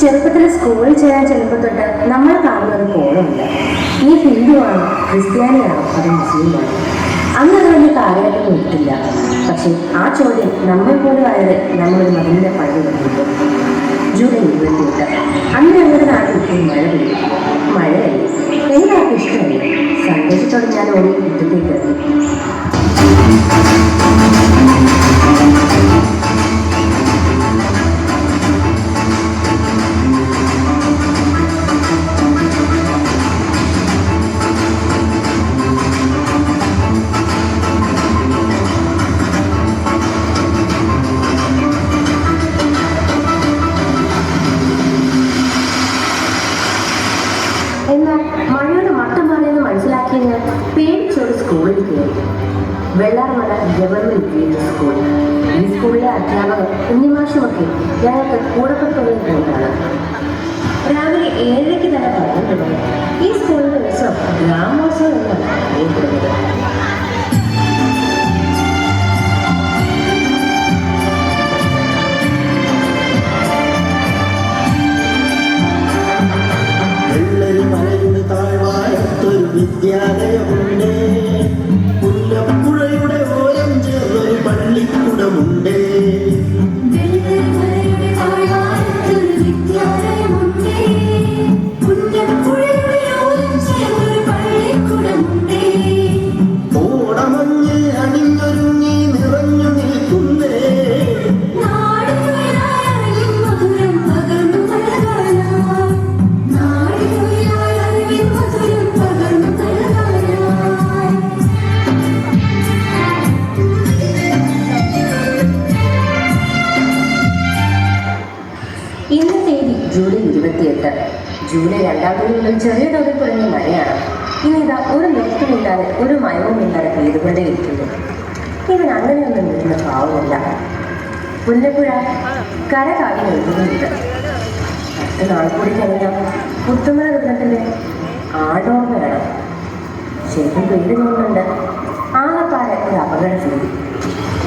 ചെറുപ്പത്തിൽ സ്കൂളിൽ ചേരാൻ ചെല്ലുമ്പോൾ തൊട്ട് നമ്മൾ കാണുന്നത് പോലുമില്ല. ഈ ഹിന്ദുവാണോ, ക്രിസ്ത്യാനിയാണോ, അത് മുസ്ലിമാണോ? അന്ന് അതിൻ്റെ കാലഘട്ടം ഇട്ടില്ല. പക്ഷെ ആ ചോദ്യം നമ്മൾ പോലും ആയത് നമ്മളൊരു മകൻ്റെ പഴയ വന്നിട്ട് ജൂലൈ 28. അന്ന് ഞങ്ങളുടെ നാട്ടിൽ ഒരു മഴ പെയ്യും. മഴയല്ല, എല്ലാവർക്കും ഇഷ്ടമല്ല. സന്തോഷത്തോടെ ഞാൻ ഓടി മുറ്റത്തേക്ക് ഇറങ്ങി. എന്നാൽ മഴയുടെ മട്ടം മാറിയെന്ന് മനസ്സിലാക്കിയ ഞാൻ പേടിച്ചോട് സ്കൂളിൽ കയറി. Vellarmala government PG school. ഈ സ്കൂളിലെ അധ്യാപകർ ഉണ്ണിമാഷുമൊക്കെ ഞങ്ങൾക്ക് കൂടപ്പുറത്തുള്ളിൽ പോയതാണ്. രാവിലെ 7:00 തന്നെ പറഞ്ഞിട്ടുണ്ട്. ഈ സ്കൂളിന്റെ ഉത്സവം ഗ്രാമോത്സവം എന്നാണ് അറിയപ്പെടുന്നത്. വിദ്യാലയമുണ്ട്, പുല്ലപ്പുഴയുടെ ഓരം ചേർന്നൊരു പള്ളിക്കൂടമുണ്ട്. ഓണമഞ്ഞ് അണിഞ്ഞൊരുങ്ങി നിറഞ്ഞു നിൽക്കുന്നേ. ഇന്ന് തീയതി ജൂലൈ 28. ജൂലൈ 2 മുതൽ ചെറിയ തോതിൽ തുടങ്ങിയ മഴയാണ്. ഇനിതാ ഒരു നിർത്തുമില്ലാതെ ഒരു മയവുമില്ലാതെ പെയ്തുകൊണ്ടേ ഇരിക്കുന്നു. ഇവൻ അങ്ങനെയൊന്നും നിൽക്കുന്ന ഭാവമില്ല. പുല്ലപ്പുഴ കര കാവി നൽകുന്നുണ്ട്. 10 നാൾ കൂടി കഴിഞ്ഞാൽ പുത്തുമല ദുരന്തത്തിന്റെ ആടോർമ്മ വേണം. ശരിക്കും പേര് തോന്നുന്നുണ്ട്. ആകെപ്പാടെ ഒരു അപകട സ്ഥിതി.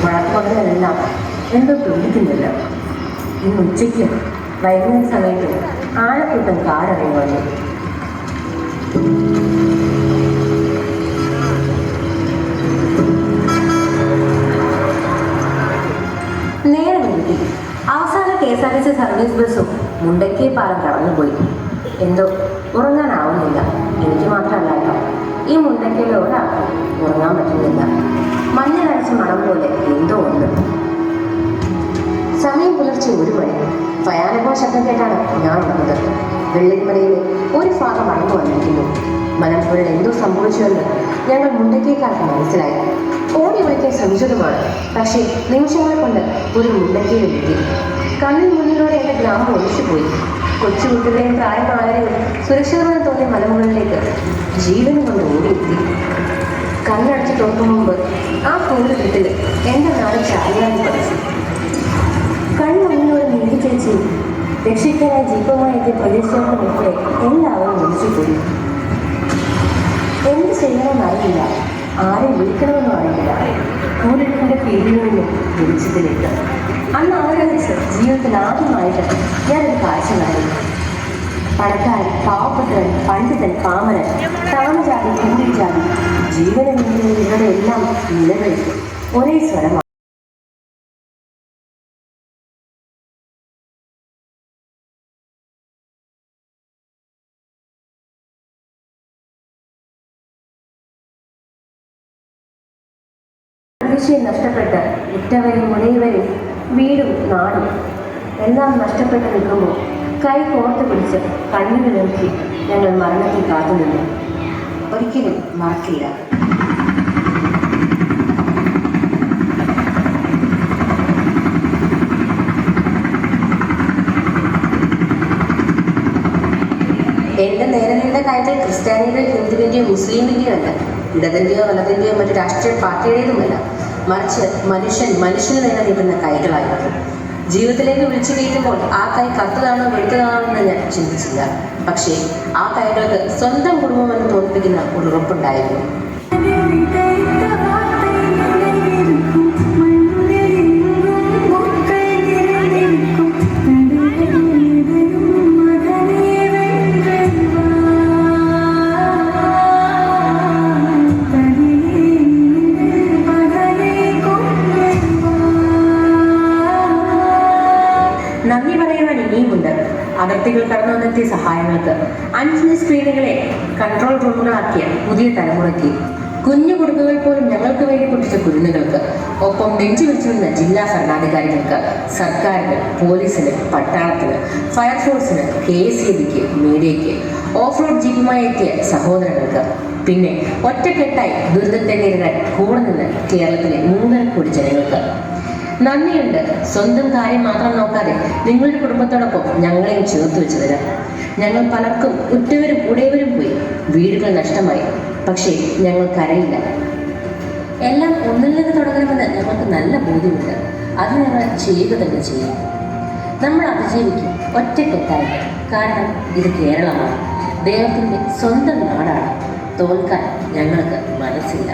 മഴക്കുമകളെല്ലാം എന്തോ പേടിക്കുന്നില്ല. ഇന്ന് ഉച്ചയ്ക്ക് വൈകുന്നേര സമയത്ത് ആഴക്കൂട്ടം കാറിറങ്ങി വന്നു. നേരം വൈകി. അവസാന KSRTC സർവീസ് ബസ്സും മുണ്ടക്കേ പാലം കടന്നുപോയി. എന്തോ ഉറങ്ങാനാവുന്നില്ല. എനിക്ക് മാത്രമല്ല കേട്ടോ, ഈ മുണ്ടക്കയിലെ ഒരാൾക്കും ഉറങ്ങാൻ പറ്റുന്നില്ല. മഞ്ഞളരച്ച മണം പോലെ എന്തോ ഉണ്ട്. സമയം പുലർച്ചെ 1 മണി. ഭയാനകമായ ശബ്ദം കേട്ടാണ് ഞാൻ ഉണർന്നത്. വെള്ളിമലയിലെ ഒരു ഭാഗം അടങ്ങു വന്നിരിക്കുന്നു. മലമ്പുഴയിൽ എന്തോ സംഭവിച്ചുവെന്ന് ഞങ്ങൾ മുണ്ടക്കേക്കാർക്ക് മനസ്സിലായി. ഓടി വിളിക്കാൻ ശ്രമിച്ചതുമാണ്. പക്ഷേ നിമിഷങ്ങളെ കൊണ്ട് ഒരു മുണ്ടക്കയിലെത്തി. കണ്ണിൽ മുന്നിലൂടെ എൻ്റെ ഗ്രാമം ഒഴിച്ചുപോയി. കൊച്ചുകുട്ടികളെയും പ്രായമായവരെയും സുരക്ഷിതമായി തോന്നിയ മലമുകളിലേക്ക് ജീവനും കൊണ്ട് ഓടിയെത്തി. കണ്ണടച്ച് തുറക്കും മുമ്പ് ആ കൂട്ടുകെട്ടിൽ എൻ്റെ നാട് ചാരിയായി പഠിച്ചു. കണ്ണൊന്നിനോട് നീതി ചേച്ചി രക്ഷിക്കാനായി ജീപ്പുമായി എത്തിയ പ്രദേശത്തോട് ഉൾപ്പെടെ എല്ലാവരും ഒഴിച്ചുപോയി. എന്ത് ചെയ്യണമെന്നറിയില്ല, ആരെ വിളിക്കണമെന്നും അറിയില്ല. കൂടെടുപ്പിൻ്റെ പേരിൽ നിന്നും വെളിച്ചത്തിലേക്ക്. അന്ന് ആലോചിച്ച് ജീവിതത്തിൽ ആദ്യമായിട്ട് ഞാനൊരു കാഴ്ച കണ്ടു. പണക്കാരൻ, പാവപ്പെട്ടവൻ, പണ്ഡിതൻ, പാമരൻ, താമജാതി, കുണ്ടിജാതി, ജീവനെങ്കിലും ഇവരുടെ എല്ലാം നിലവിളിക്കും ഒരേ സ്വരമാണ്. പ്രതീക്ഷയും നഷ്ടപ്പെട്ട് ഉറ്റവരും മുനയവരും വീടും നാടും എല്ലാം നഷ്ടപ്പെട്ട് നിൽക്കുമ്പോൾ കൈ കോർത്ത് പിടിച്ച് കണ്ണുകൾ നോക്കി ഞങ്ങൾ മരണത്തിൽ കാത്തുനിന്നു. ഒരിക്കലും മറക്കില്ല. എൻ്റെ നേരെ നീണ്ട കാര്യത്തിൽ ക്രിസ്ത്യാനിയുടെയോ ഹിന്ദുവിൻ്റെയോ മുസ്ലിമിൻ്റെയോ അല്ല, ഇടതിൻ്റെയോ വലതിൻ്റെയോ മറ്റു രാഷ്ട്രീയ പാർട്ടിയുടേതുമല്ല. മറിച്ച് മനുഷ്യന് നേരെ നീട്ടുന്ന കൈകളായിരുന്നു. ജീവിതത്തിലേക്ക് വിളിച്ചു കയറ്റുമ്പോൾ ആ കൈ കറുത്തതാണോ വെളുത്തതാണോ എന്ന് ഞാൻ ചിന്തിച്ചില്ല. പക്ഷേ ആ കൈകൾക്ക് സ്വന്തം കുടുംബമെന്ന് തോന്നിപ്പിക്കുന്ന ഒരു ഉറപ്പുണ്ടായിരുന്നു. അതിർത്തികൾ കടന്നു വന്നെത്തിയ സഹായങ്ങൾക്ക് 5 സ്ക്രീനുകളെ കൺട്രോൾ റൂമുകളാക്കിയ പുതിയ തലമുറയ്ക്ക്, കുഞ്ഞു കുടുംബങ്ങൾ പോലും ഞങ്ങൾക്ക് വേണ്ടി പൊട്ടിച്ച കുരുന്നുകൾക്ക്, ഒപ്പം നെഞ്ചുവിരിച്ചിരുന്ന ജില്ലാ ഭരണാധികാരികൾക്ക്, സർക്കാരിന്, പോലീസിന്, പട്ടാളത്തിന്, ഫയർഫോഴ്സിന്, KSEBിക്ക്, മീഡിയയ്ക്ക്, ഓഫ് റോഡ് ജീപ്പുമായി എത്തിയ സഹോദരങ്ങൾക്ക്, പിന്നെ ഒറ്റക്കെട്ടായി ദുരിതത്തെ നേരിടാൻ കൂടെ നിന്ന് കേരളത്തിലെ 3.5 കോടി ജനങ്ങൾക്ക് നന്ദിയുണ്ട്. സ്വന്തം കാര്യം മാത്രം നോക്കാതെ നിങ്ങളുടെ കുടുംബത്തോടൊപ്പം ഞങ്ങളെയും ചേർത്ത് വെച്ചതിന്. ഞങ്ങൾ പലർക്കും ഉറ്റവരും ഉടയവരും പോയി, വീടുകൾ നഷ്ടമായി. പക്ഷേ ഞങ്ങൾ കരയില്ല. എല്ലാം ഒന്നിൽ നിന്ന് തുടങ്ങണമെന്ന് ഞങ്ങൾക്ക് നല്ല ബോധ്യമുണ്ട്. അത് ഞങ്ങൾ ചെയ്യുക തന്നെ ചെയ്യും. നമ്മൾ അതിജീവിക്കും ഒറ്റക്കെട്ടായിട്ട്. കാരണം ഇത് കേരളമാണ്, ദൈവത്തിൻ്റെ സ്വന്തം നാടാണ്. തോൽക്കാൻ ഞങ്ങൾക്ക് മനസ്സില്ല.